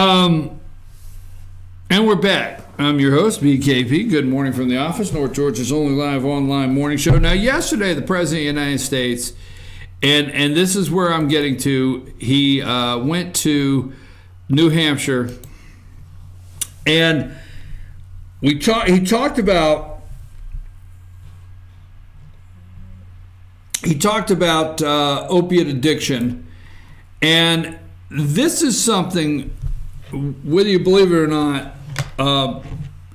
And we're back. I'm your host, BKP. Good morning from the office, North Georgia's only live online morning show. Now, yesterday, the President of the United States, and this is where I'm getting to, he went to New Hampshire, and he talked about opiate addiction, and this is something, whether you believe it or not,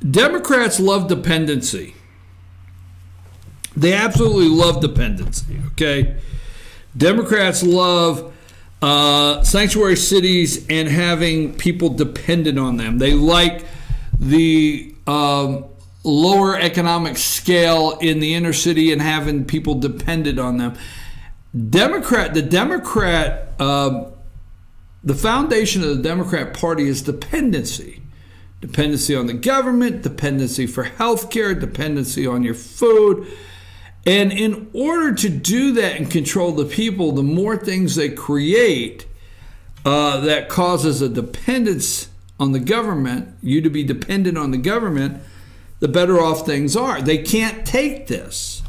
Democrats love dependency. They absolutely love dependency, okay? Democrats love sanctuary cities and having people dependent on them. They like the lower economic scale in the inner city and having people dependent on them. The foundation of the Democrat Party is dependency. Dependency on the government, dependency for health care, dependency on your food. And in order to do that and control the people, the more things they create that causes a dependence on the government, you to be dependent on the government, the better off things are. They can't take this.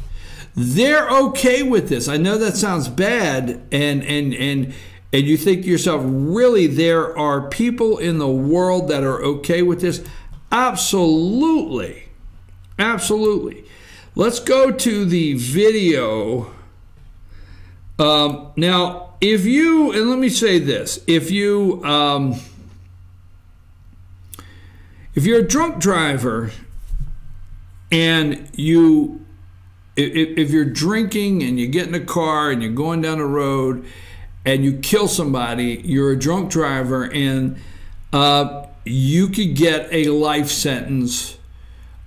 They're okay with this. I know that sounds bad, and you think to yourself, really, there are people in the world that are okay with this? Absolutely. Absolutely. Let's go to the video. Now, if you, and let me say this, if you're a drunk driver and if you're drinking and you get in a car and you're going down the road and you kill somebody, you're a drunk driver, and you could get a life sentence.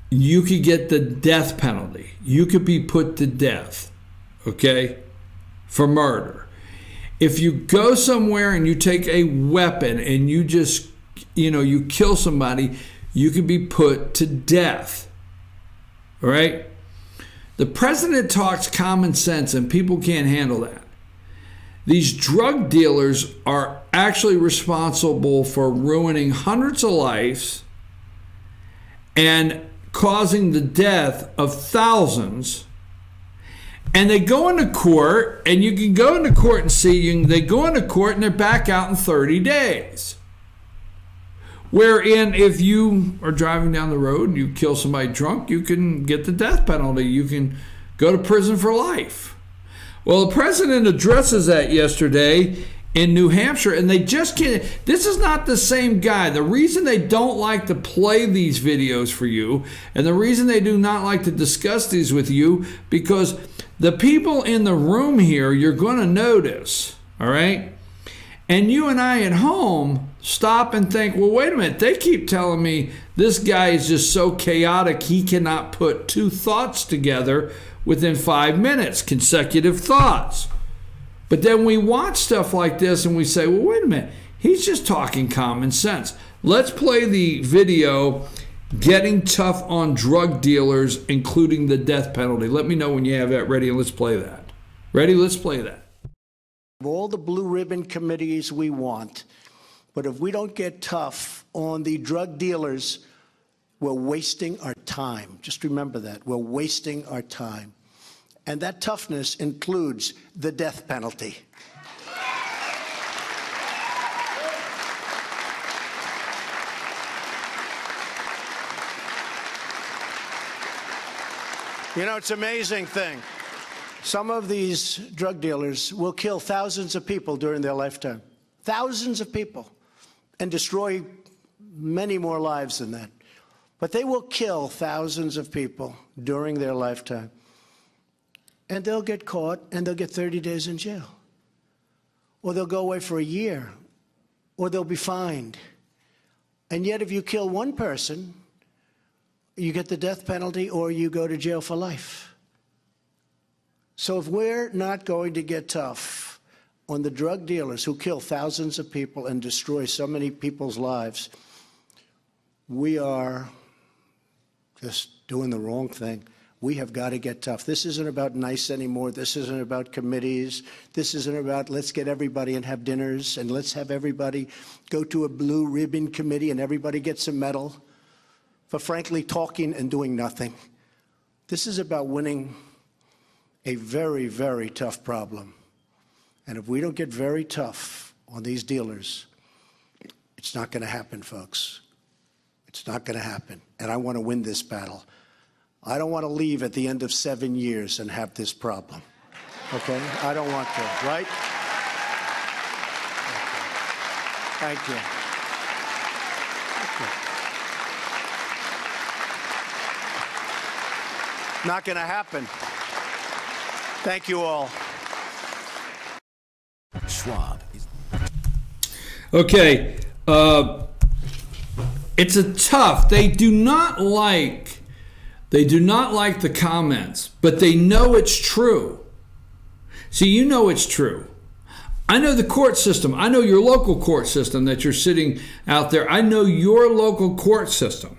You could get the death penalty. You could be put to death, okay, for murder. If you go somewhere and you take a weapon and you just, you kill somebody, you could be put to death, all right? The president talks common sense, and people can't handle that. These drug dealers are actually responsible for ruining hundreds of lives and causing the death of thousands. And they go into court, and you can go into court and see, they go into court and they're back out in 30 days. Wherein if you are driving down the road and you kill somebody drunk, you can get the death penalty. You can go to prison for life. Well, the president addresses that yesterday in New Hampshire, and they just can't. This is not the same guy. The reason they don't like to play these videos for you, and the reason they do not like to discuss these with you, because the people in the room here, you're going to notice, all right? And you and I at home stop and think, well, wait a minute. They keep telling me this guy is just so chaotic, he cannot put two thoughts together within 5 minutes, consecutive thoughts. But then we watch stuff like this and we say, well, wait a minute, he's just talking common sense. Let's play the video, Getting Tough on Drug Dealers, including the death penalty. Let me know when you have that ready, and let's play that. Ready? Let's play that. All the blue ribbon committees we want, but if we don't get tough on the drug dealers, we're wasting our time. Just remember that. We're wasting our time. And that toughness includes the death penalty. It's an amazing thing. Some of these drug dealers will kill thousands of people during their lifetime. Thousands of people. And destroy many more lives than that. But they will kill thousands of people during their lifetime. And they'll get caught, and they'll get 30 days in jail. Or they'll go away for a year. Or they'll be fined. And yet if you kill one person, you get the death penalty or you go to jail for life. So if we're not going to get tough on the drug dealers who kill thousands of people and destroy so many people's lives, we are just doing the wrong thing. We have got to get tough. This isn't about nice anymore. This isn't about committees. This isn't about let's get everybody and have dinners and let's have everybody go to a blue ribbon committee and everybody gets a medal for frankly talking and doing nothing. This is about winning a very, very tough problem. And if we don't get very tough on these dealers, it's not going to happen, folks. It's not going to happen. And I want to win this battle. I don't want to leave at the end of 7 years and have this problem. Okay? I don't want to, right? Okay. Thank you. Okay. Not going to happen. Thank you all. Schwab. Okay. It's a tough. They do not like the comments, but they know it's true. See, you know it's true. I know the court system. I know your local court system that you're sitting out there. I know your local court system.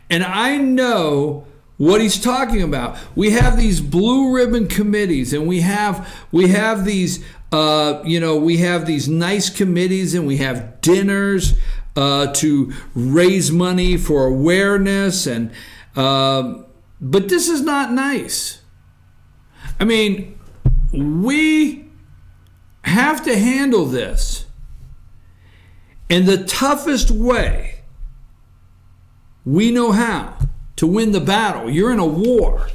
And I know what he's talking about. We have these blue ribbon committees, and we have these we have these nice committees, and we have dinners to raise money for awareness, and but this is not nice. I mean, we have to handle this in the toughest way we know how to win the battle. You're in a war,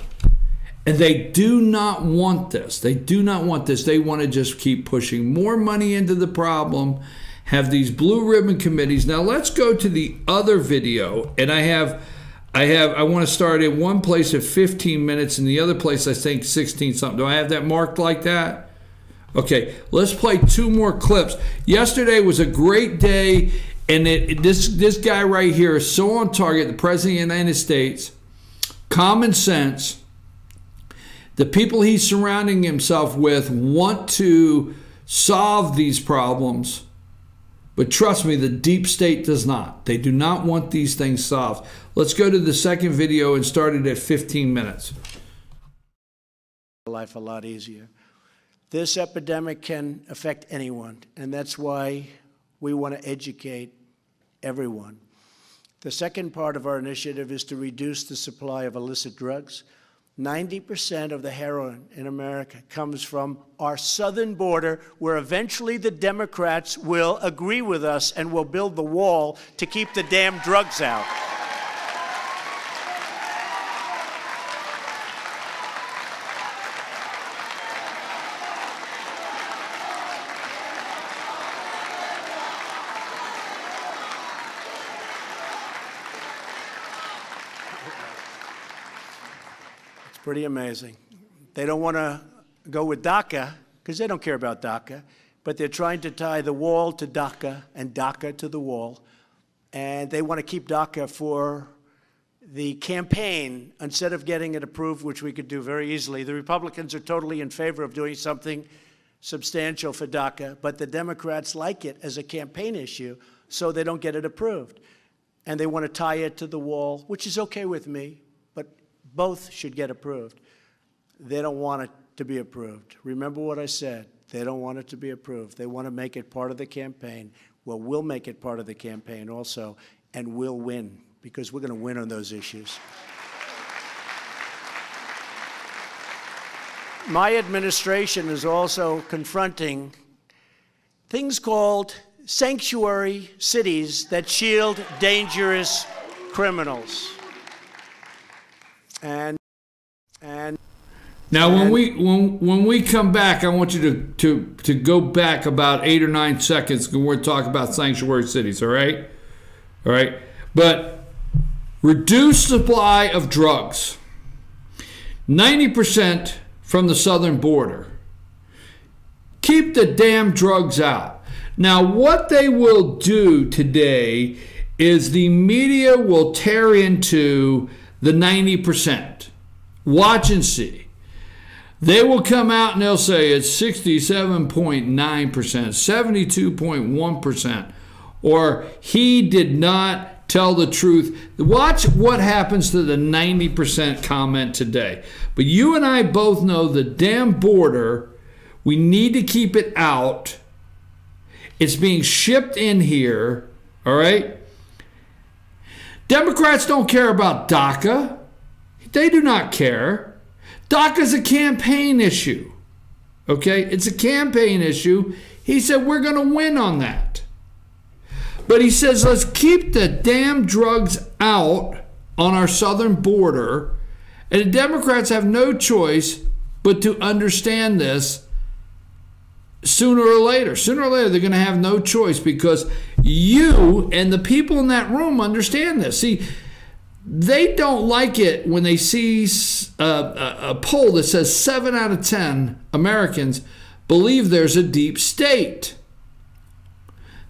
and they do not want this. They do not want this. They want to just keep pushing more money into the problem, have these blue ribbon committees. Now let's go to the other video, and I want to start in one place at 15 minutes and the other place I think 16 something. Do I have that marked like that? Okay, let's play 2 more clips. Yesterday was a great day, and this guy right here is so on target, the President of the United States, common sense. The people he's surrounding himself with want to solve these problems, but trust me, the deep state does not. They do not want these things solved. Let's go to the second video and start it at 15 minutes. Life a lot easier. This epidemic can affect anyone, and that's why we want to educate everyone. The second part of our initiative is to reduce the supply of illicit drugs. 90% of the heroin in America comes from our southern border, where eventually the Democrats will agree with us and will build the wall to keep the damn drugs out. Pretty amazing. They don't want to go with DACA because they don't care about DACA, but they're trying to tie the wall to DACA and DACA to the wall, and they want to keep DACA for the campaign instead of getting it approved, which we could do very easily. The Republicans are totally in favor of doing something substantial for DACA, but the Democrats like it as a campaign issue, so they don't get it approved. And they want to tie it to the wall, which is okay with me. Both should get approved. They don't want it to be approved. Remember what I said. They don't want it to be approved. They want to make it part of the campaign. Well, we'll make it part of the campaign also, and we'll win, because we're going to win on those issues. My administration is also confronting things called sanctuary cities that shield dangerous criminals. And now, when we come back, I want you to go back about 8 or 9 seconds, and we're talking about sanctuary cities. All right, but reduce supply of drugs. 90% from the southern border. Keep the damn drugs out. Now, what they will do today is the media will tear into the 90%. Watch and see. They will come out and they'll say it's 67.9%, 72.1%, or he did not tell the truth. Watch what happens to the 90% comment today. But you and I both know the damn border, we need to keep it out. It's being shipped in here, all right? Democrats don't care about DACA. They do not care. DACA is a campaign issue, okay? It's a campaign issue. He said, we're going to win on that. But he says, let's keep the damn drugs out on our southern border. And the Democrats have no choice but to understand this sooner or later. Sooner or later, they're going to have no choice, because you and the people in that room understand this. See, they don't like it when they see a poll that says 7 out of 10 Americans believe there's a deep state.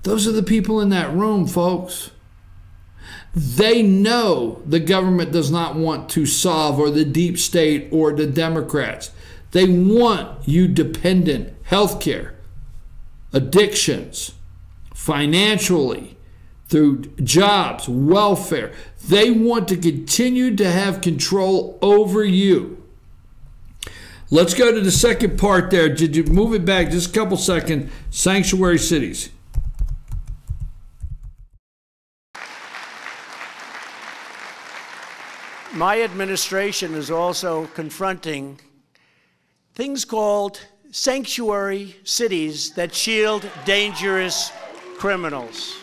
Those are the people in that room, folks. They know the government does not want to solve, or the deep state or the Democrats. They want you dependent healthcare, addictions, financially, through jobs, welfare. They want to continue to have control over you. Let's go to the second part there. Did you move it back just a couple seconds? Sanctuary cities. My administration is also confronting things called sanctuary cities that shield dangerous criminals.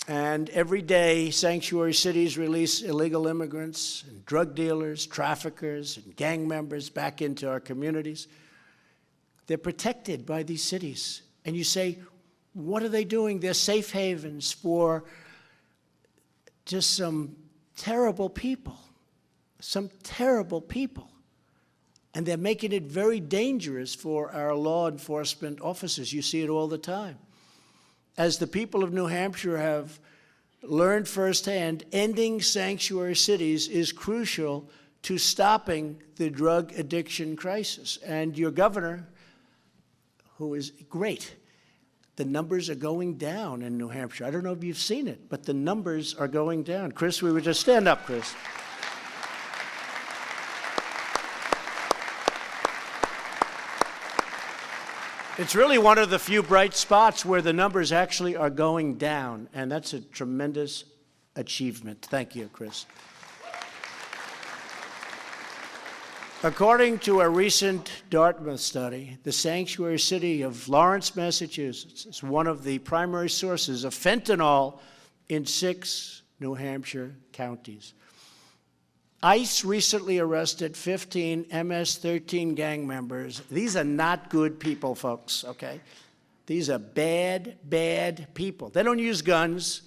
And every day, sanctuary cities release illegal immigrants and drug dealers, traffickers, and gang members back into our communities. They're protected by these cities. And you say, what are they doing? They're safe havens for just some terrible people, And they're making it very dangerous for our law enforcement officers. You see it all the time. As the people of New Hampshire have learned firsthand, ending sanctuary cities is crucial to stopping the drug addiction crisis. And your governor, who is great, the numbers are going down in New Hampshire. I don't know if you've seen it, but the numbers are going down. Chris, we were just, stand up, Chris. It's really one of the few bright spots where the numbers actually are going down, and that's a tremendous achievement. Thank you, Chris. According to a recent Dartmouth study, the sanctuary city of Lawrence, Massachusetts, is one of the primary sources of fentanyl in 6 New Hampshire counties. ICE recently arrested 15 MS-13 gang members. These are not good people, folks, okay? These are bad, bad people. They don't use guns.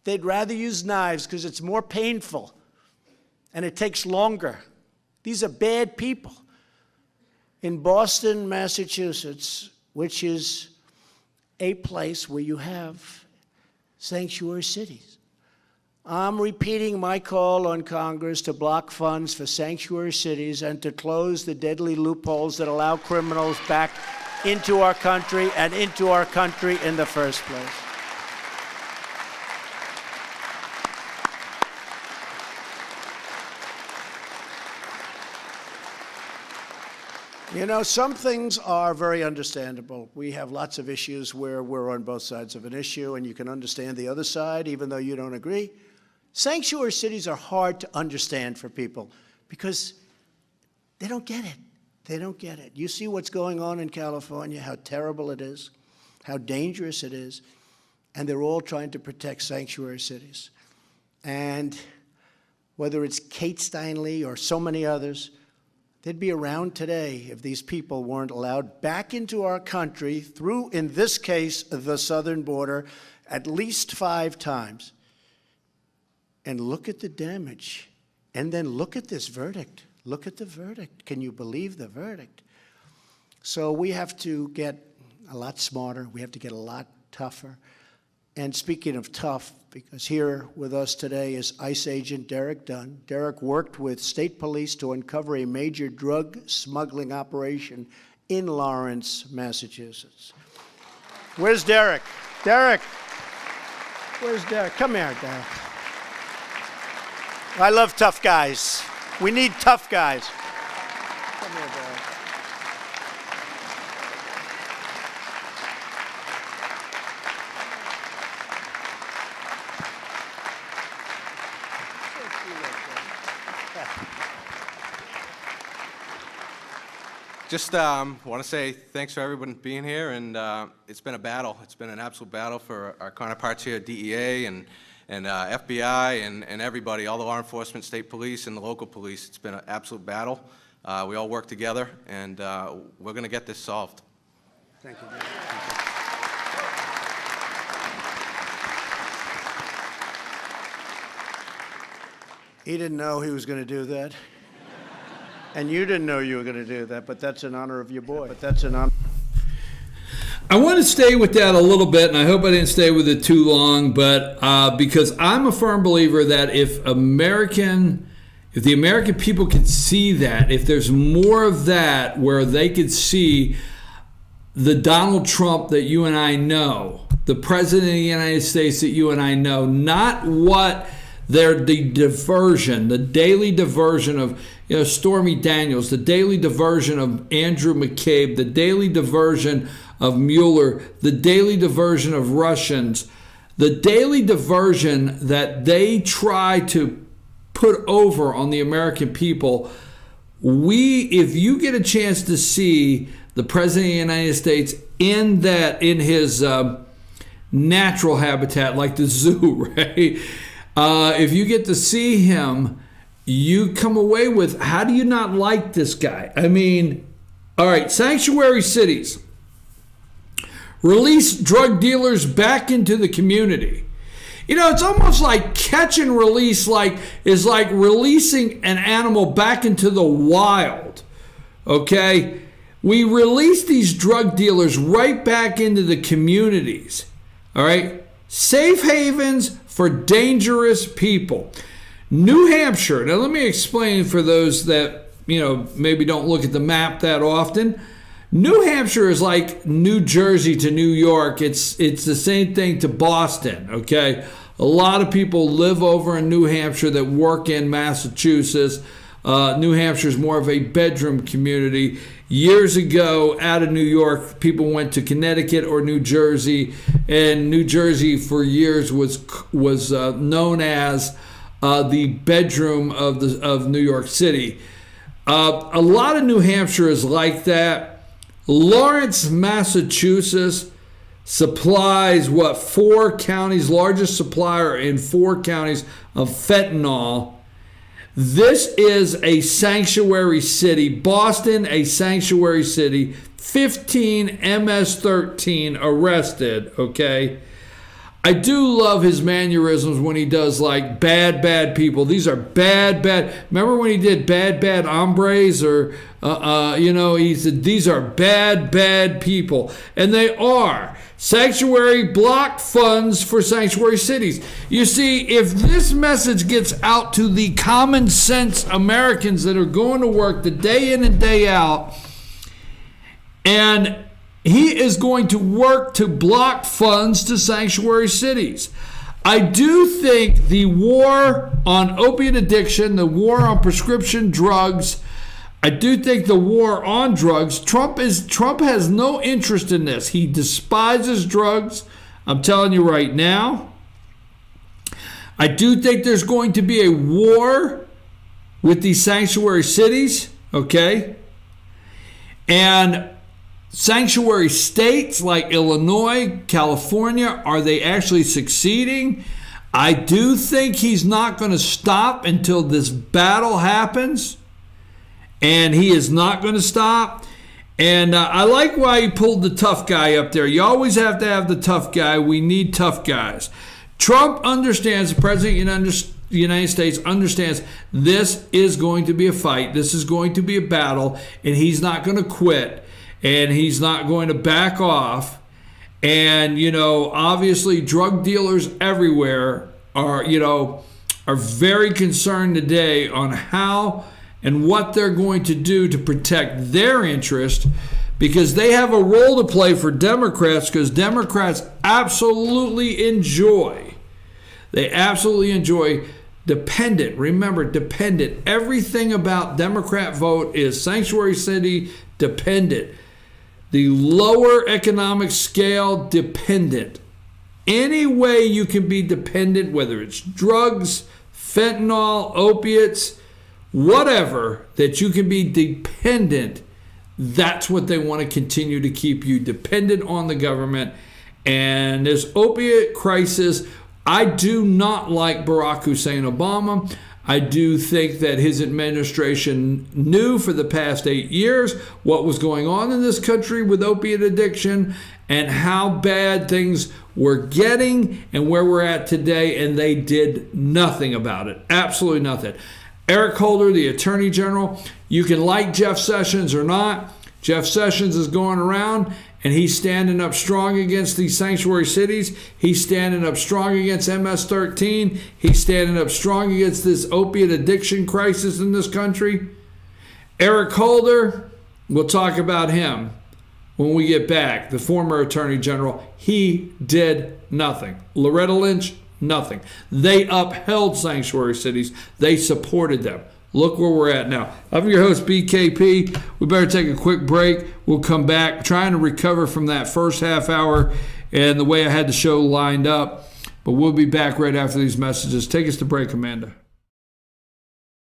They'd rather use knives because it's more painful and it takes longer. These are bad people. In Boston, Massachusetts, which is a place where you have sanctuary cities, I'm repeating my call on Congress to block funds for sanctuary cities and to close the deadly loopholes that allow criminals back into our country and into our country in the first place. You know, some things are very understandable. We have lots of issues where we're on both sides of an issue, and you can understand the other side even though you don't agree. Sanctuary cities are hard to understand for people because they don't get it. They don't get it. You see what's going on in California, how terrible it is, how dangerous it is, and they're all trying to protect sanctuary cities. And whether it's Kate Steinle or so many others, they'd be around today if these people weren't allowed back into our country through, in this case, the southern border, at least 5 times. And look at the damage. And then look at this verdict. Look at the verdict. Can you believe the verdict? So we have to get a lot smarter. We have to get a lot tougher. And speaking of tough, because here with us today is ICE agent Derek Dunn. Derek worked with state police to uncover a major drug smuggling operation in Lawrence, Massachusetts. Where's Derek? Derek. Where's Derek? Come here, Derek. I love tough guys. We need tough guys. Come here, Derek. Just want to say thanks for everyone being here, and it's been a battle. It's been an absolute battle for our counterparts here at DEA and FBI and everybody, all the law enforcement, state police, and the local police. It's been an absolute battle. We all work together, and we're going to get this solved. Thank you. He didn't know he was going to do that. And you didn't know you were going to do that, but that's in honor of your boy. But that's in honor. I want to stay with that a little bit, and I hope I didn't stay with it too long, but because I'm a firm believer that if the American people could see that, if there's more of that where they could see the Donald Trump that you and I know, the President of the United States that you and I know, not what the diversion, the daily diversion of Stormy Daniels, the daily diversion of Andrew McCabe, the daily diversion of Mueller, the daily diversion of Russians, the daily diversion that they try to put over on the American people. If you get a chance to see the President of the United States in his natural habitat, like the zoo, right? If you get to see him, you come away with, how do you not like this guy? I mean, all right, sanctuary cities. Release drug dealers back into the community. It's almost like catch and release, is like releasing an animal back into the wild. Okay? We release these drug dealers right back into the communities. All right? Safe havens for dangerous people. New Hampshire. Now let me explain for those that, maybe don't look at the map that often. New Hampshire is like New Jersey to New York. It's the same thing to Boston, okay? A lot of people live over in New Hampshire that work in Massachusetts. New Hampshire is more of a bedroom community. Years ago, out of New York, people went to Connecticut or New Jersey, and New Jersey for years was known as the bedroom of New York City. A lot of New Hampshire is like that. Lawrence, Massachusetts supplies 4 counties, largest supplier in 4 counties of fentanyl. This is a sanctuary city. Boston, a sanctuary city. 15 MS-13 arrested, okay? I do love his mannerisms when he does like bad people. These are bad. Remember when he did bad hombres, or he said these are bad people, and they are. Sanctuary block funds for sanctuary cities. You see, if this message gets out to the common sense Americans that are going to work the day in and day out, and he is going to work to block funds to sanctuary cities. I do think the war on opiate addiction, the war on prescription drugs, I do think the war on drugs, Trump has no interest in this. He despises drugs. I'm telling you right now. I do think there's going to be a war with these sanctuary cities, okay? And sanctuary states like Illinois, California, are they actually succeeding? I do think he's not going to stop until this battle happens, and he is not going to stop. And I like why he pulled the tough guy up there. You always have to have the tough guy. We need tough guys. Trump understands, the President of the United States understands this is going to be a fight. This is going to be a battle, and he's not going to quit. And he's not going to back off. And, obviously drug dealers everywhere are very concerned today on how and what they're going to do to protect their interest, because they have a role to play for Democrats, because Democrats absolutely enjoy They absolutely enjoy dependent. Remember, dependent. Everything about Democrat vote is sanctuary city dependent. The lower economic scale dependent. Any way you can be dependent, whether it's drugs, fentanyl, opiates, whatever, that you can be dependent, that's what they want to continue to keep you dependent on the government. And this opiate crisis, I do not like Barack Hussein Obama. I do think that his administration knew for the past 8 years what was going on in this country with opiate addiction and how bad things were getting and where we're at today, and they did nothing about it. Absolutely nothing. Eric Holder, the Attorney General, you can like Jeff Sessions or not. Jeff Sessions is going around and he's standing up strong against these sanctuary cities. He's standing up strong against MS-13. He's standing up strong against this opiate addiction crisis in this country. Eric Holder, we'll talk about him when we get back. The former Attorney General, he did nothing. Loretta Lynch, nothing. They upheld sanctuary cities. They supported them. Look where we're at now. I'm your host, BKP. We better take a quick break. We'll come back trying to recover from that first half hour and the way I had the show lined up. But we'll be back right after these messages. Take us to break, Amanda.